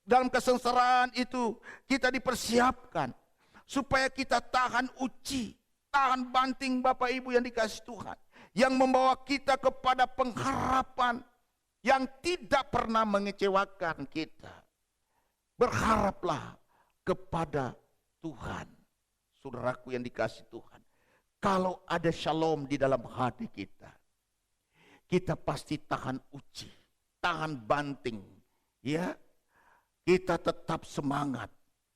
dalam kesengsaraan itu kita dipersiapkan supaya kita tahan uji, tahan banting Bapak Ibu yang dikasihi Tuhan, yang membawa kita kepada pengharapan yang tidak pernah mengecewakan kita. Berharaplah kepada Tuhan. Saudaraku yang dikasihi Tuhan, kalau ada shalom di dalam hati kita, kita pasti tahan uji, tahan banting, ya. Kita tetap semangat.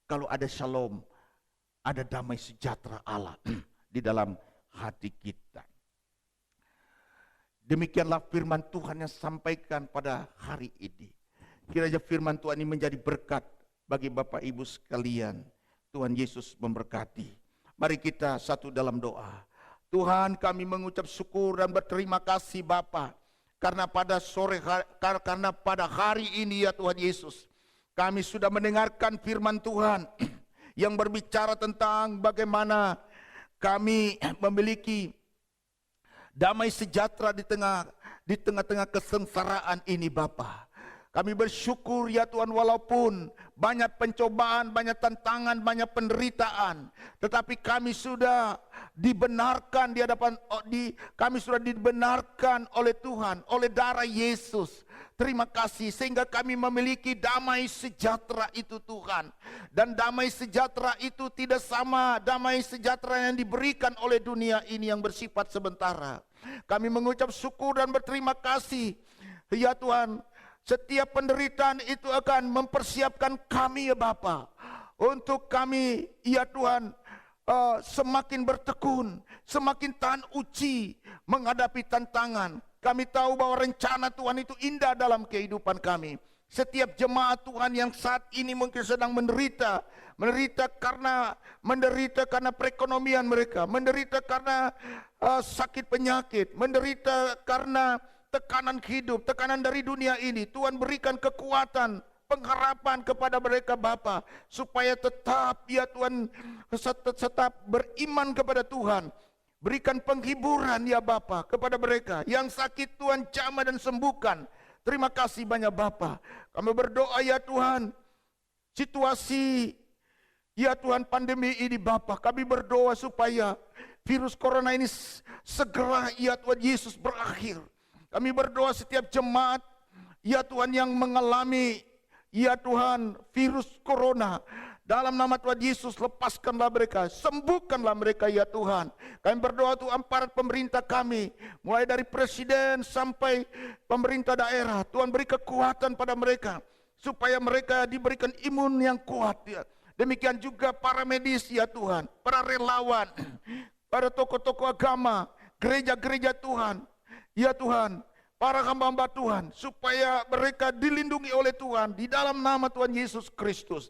Kalau ada shalom, ada damai sejahtera Allah di dalam hati kita. Demikianlah firman Tuhan yang sampaikan pada hari ini. Kiranya firman Tuhan ini menjadi berkat bagi Bapak Ibu sekalian. Tuhan Yesus memberkati. Mari kita satu dalam doa. Tuhan, kami mengucap syukur dan berterima kasih Bapa, karena pada karena pada hari ini ya Tuhan Yesus, kami sudah mendengarkan firman Tuhan yang berbicara tentang bagaimana kami memiliki damai sejahtera di tengah-tengah kesengsaraan ini Bapa. Kami bersyukur ya Tuhan, walaupun banyak pencobaan, banyak tantangan, banyak penderitaan, tetapi kami sudah dibenarkan di hadapan, kami sudah dibenarkan oleh Tuhan, oleh darah Yesus. Terima kasih sehingga kami memiliki damai sejahtera itu Tuhan. Dan damai sejahtera itu tidak sama damai sejahtera yang diberikan oleh dunia ini yang bersifat sementara. Kami mengucap syukur dan berterima kasih ya Tuhan. Setiap penderitaan itu akan mempersiapkan kami ya Bapa, untuk kami ya Tuhan semakin bertekun, semakin tahan uji menghadapi tantangan. Kami tahu bahwa rencana Tuhan itu indah dalam kehidupan kami. Setiap jemaat Tuhan yang saat ini mungkin sedang menderita karena perekonomian mereka, menderita karena sakit penyakit, menderita karena tekanan hidup, tekanan dari dunia ini. Tuhan berikan kekuatan, pengharapan kepada mereka Bapa, supaya tetap ya Tuhan, tetap beriman kepada Tuhan. Berikan penghiburan ya Bapa kepada mereka yang sakit, Tuhan jamah dan sembuhkan. Terima kasih banyak Bapa. Kami berdoa ya Tuhan, situasi ya Tuhan pandemi ini Bapa, kami berdoa supaya virus corona ini segera ya Tuhan Yesus berakhir. Kami berdoa setiap jemaat ya Tuhan yang mengalami ya Tuhan virus corona, dalam nama Tuhan Yesus lepaskanlah mereka, sembuhkanlah mereka ya Tuhan. Kami berdoa Tuhan para pemerintah kami, mulai dari presiden sampai pemerintah daerah, Tuhan beri kekuatan pada mereka supaya mereka diberikan imun yang kuat ya. Demikian juga para medis ya Tuhan, para relawan, para tokoh-tokoh agama, gereja-gereja Tuhan. Ya Tuhan, para hamba-hamba Tuhan, supaya mereka dilindungi oleh Tuhan di dalam nama Tuhan Yesus Kristus.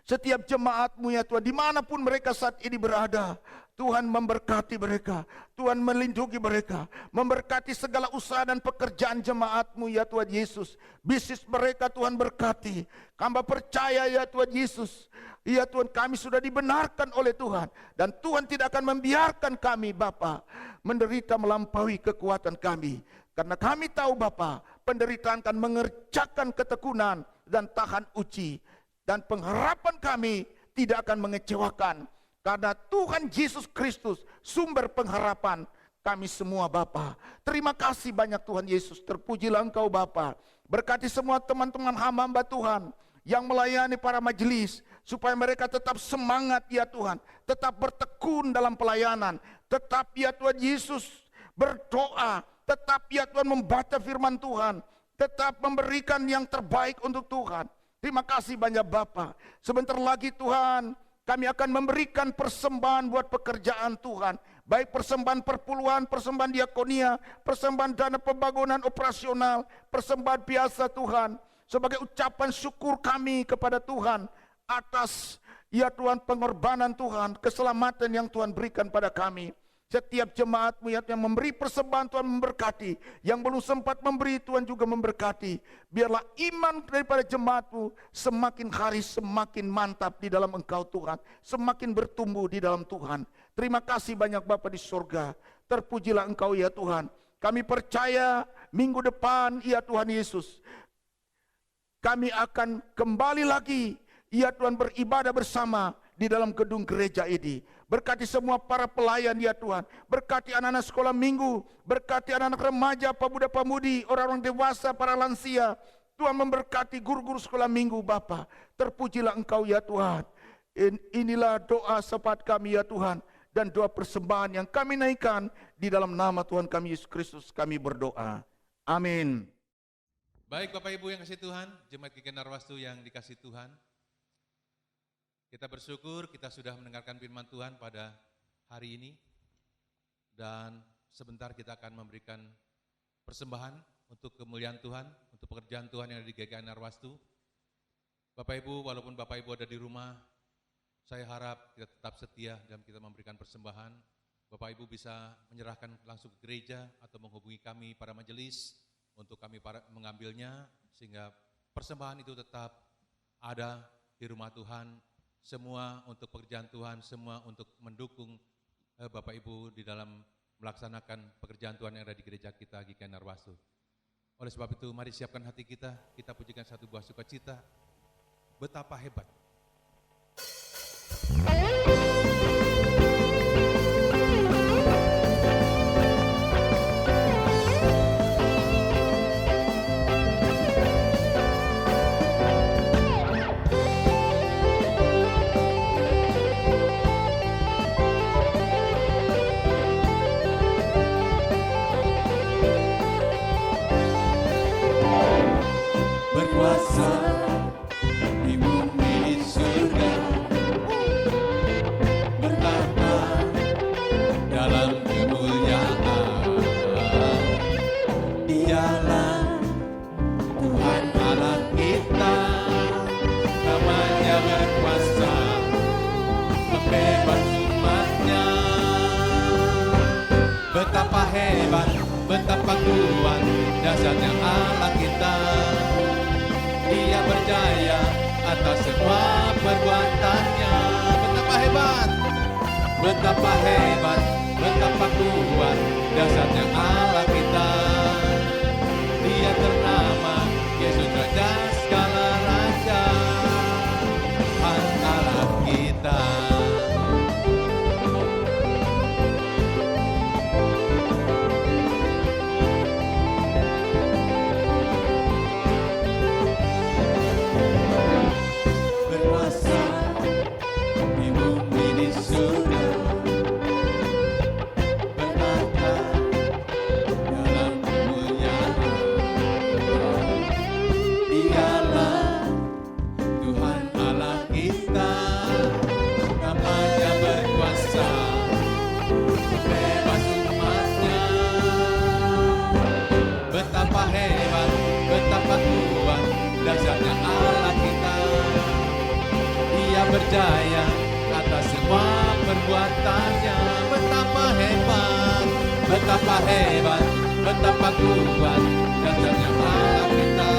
Setiap jemaat-Mu ya Tuhan, dimanapun mereka saat ini berada, Tuhan memberkati mereka, Tuhan melindungi mereka, memberkati segala usaha dan pekerjaan jemaat-Mu ya Tuhan Yesus. Bisnis mereka Tuhan berkati. Hamba percaya ya Tuhan Yesus, ya Tuhan, kami sudah dibenarkan oleh Tuhan, dan Tuhan tidak akan membiarkan kami Bapa menderita melampaui kekuatan kami. Karena kami tahu Bapa, penderitaan akan mengerjakan ketekunan dan tahan uji. Dan pengharapan kami tidak akan mengecewakan. Karena Tuhan Yesus Kristus sumber pengharapan kami semua Bapa. Terima kasih banyak Tuhan Yesus. Terpujilah Engkau Bapa. Berkati semua teman-teman hamba-hamba Tuhan yang melayani para majelis, supaya mereka tetap semangat ya Tuhan. Tetap bertekun dalam pelayanan. Tetap ya Tuhan Yesus berdoa. Tetap ya Tuhan membaca firman Tuhan. Tetap memberikan yang terbaik untuk Tuhan. Terima kasih banyak Bapa. Sebentar lagi Tuhan, kami akan memberikan persembahan buat pekerjaan Tuhan. Baik persembahan perpuluhan, persembahan diakonia, persembahan dana pembangunan operasional, persembahan biasa Tuhan. Sebagai ucapan syukur kami kepada Tuhan atas ya Tuhan pengorbanan Tuhan, keselamatan yang Tuhan berikan pada kami. Setiap jemaat-Mu yang memberi persembahan Tuhan memberkati. Yang belum sempat memberi Tuhan juga memberkati. Biarlah iman daripada jemaat-Mu semakin hari semakin mantap di dalam Engkau Tuhan. Semakin bertumbuh di dalam Tuhan. Terima kasih banyak Bapa di surga. Terpujilah Engkau ya Tuhan. Kami percaya minggu depan ya Tuhan Yesus, kami akan kembali lagi ya Tuhan beribadah bersama di dalam gedung gereja ini. Berkati semua para pelayan ya Tuhan. Berkati anak-anak sekolah minggu. Berkati anak-anak remaja, pemuda-pemudi, orang-orang dewasa, para lansia. Tuhan memberkati guru-guru sekolah minggu Bapa. Terpujilah Engkau ya Tuhan. Inilah doa syafaat kami ya Tuhan. Dan doa persembahan yang kami naikkan di dalam nama Tuhan kami Yesus Kristus kami berdoa. Amin. Baik Bapak Ibu yang kasih Tuhan, Jemaat GKI Narwastu yang dikasih Tuhan. Kita bersyukur kita sudah mendengarkan firman Tuhan pada hari ini. Dan sebentar kita akan memberikan persembahan untuk kemuliaan Tuhan, untuk pekerjaan Tuhan yang ada di GKI Narwastu. Bapak Ibu, walaupun Bapak Ibu ada di rumah, saya harap kita tetap setia dalam kita memberikan persembahan. Bapak Ibu bisa menyerahkan langsung ke gereja atau menghubungi kami para majelis untuk kami mengambilnya, sehingga persembahan itu tetap ada di rumah Tuhan. Semua untuk pekerjaan Tuhan, semua untuk mendukung Bapak Ibu di dalam melaksanakan pekerjaan Tuhan yang ada di gereja kita GKI Narwastu. Oleh sebab itu, mari siapkan hati kita pujikan satu buah sukacita. Betapa hebat. Berkuasa di bumi di surga, bertahta dalam kemuliaan. Dialah Tuhan Allah kita, namanya berkuasa membebas umatnya. Betapa hebat, betapa kuat dasarnya Allah kita. Dia berjaya atas semua perbuatannya. Betapa hebat, betapa hebat, betapa kuat dasarnya Allah kita. Dia ternama Yesus Raja segala raja, Allah kita. Surga bertahta dalam berjaya atas semua perbuatannya. Betapa hebat, betapa hebat, betapa kuat dasarnya Allah kita.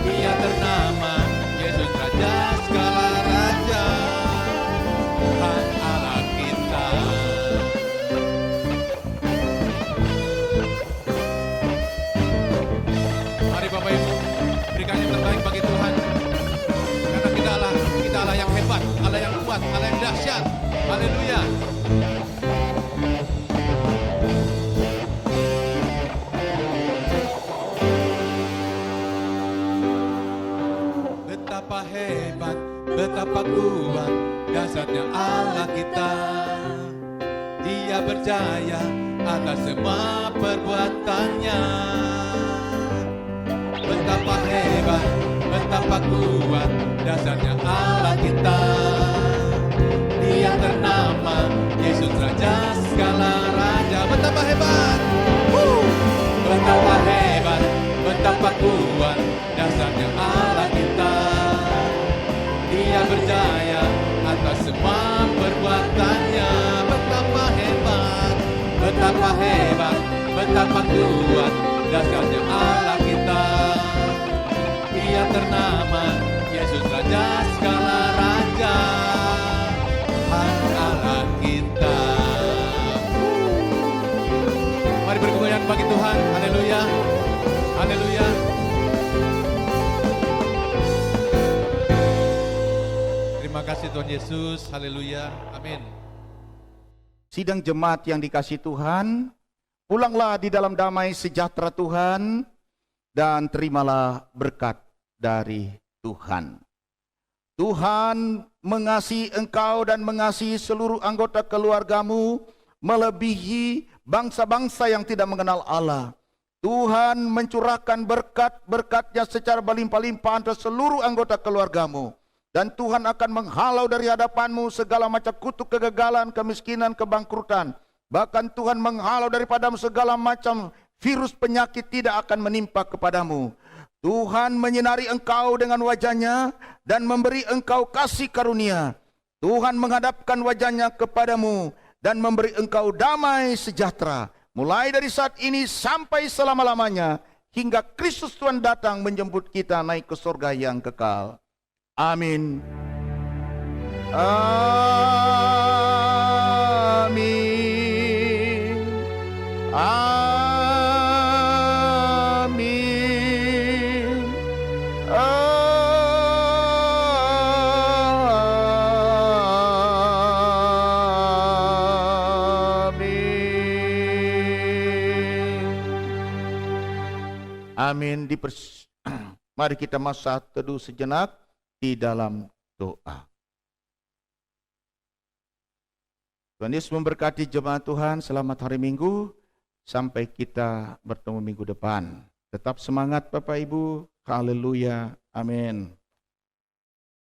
Dia ternama Yesus Raja segala raja, Tuhan Allah kita. Mari Bapak Ibu, berikan yang terbaik bagi Tuhan. Karena kita Allah yang hebat, Allah yang kuat, Allah yang dahsyat. Haleluya. Betapa hebat, betapa kuat dasarnya Allah kita. Dia berjaya atas semua perbuatannya. Betapa hebat, betapa kuat dasarnya Allah kita. Dia ternama Yesus Raja segala raja. Betapa hebat, betapa hebat, betapa kuat dasarnya Allah kita. Dia berjaya atas semua perbuatannya. Betapa hebat, betapa hebat, betapa kuat dasarnya Allah kita. Dia ternama Yesus Raja segala raja, Tuhan Allah kita. Mari bergoyang bagi Tuhan. Haleluya. Haleluya. Terima kasih Tuhan Yesus. Haleluya. Amin. Sidang jemaat yang dikasihi Tuhan, pulanglah di dalam damai sejahtera Tuhan dan terimalah berkat dari Tuhan. Tuhan mengasihi engkau dan mengasihi seluruh anggota keluargamu melebihi bangsa-bangsa yang tidak mengenal Allah. Tuhan mencurahkan berkat-berkatnya secara berlimpah-limpah atas seluruh anggota keluargamu. Dan Tuhan akan menghalau dari hadapanmu segala macam kutuk kegagalan, kemiskinan, kebangkrutan. Bahkan Tuhan menghalau daripadamu segala macam virus penyakit tidak akan menimpa kepadamu. Tuhan menyinari engkau dengan wajahnya dan memberi engkau kasih karunia. Tuhan menghadapkan wajahnya kepadamu dan memberi engkau damai sejahtera. Mulai dari saat ini sampai selama-lamanya, hingga Kristus Tuhan datang menjemput kita naik ke surga yang kekal. Amin. Amin. Amin. Amin. Mari kita masa teduh sejenak di dalam doa. Tuhan Yesus memberkati jemaat Tuhan. Selamat hari Minggu. Sampai kita bertemu minggu depan. Tetap semangat Bapak Ibu. Haleluya. Amin.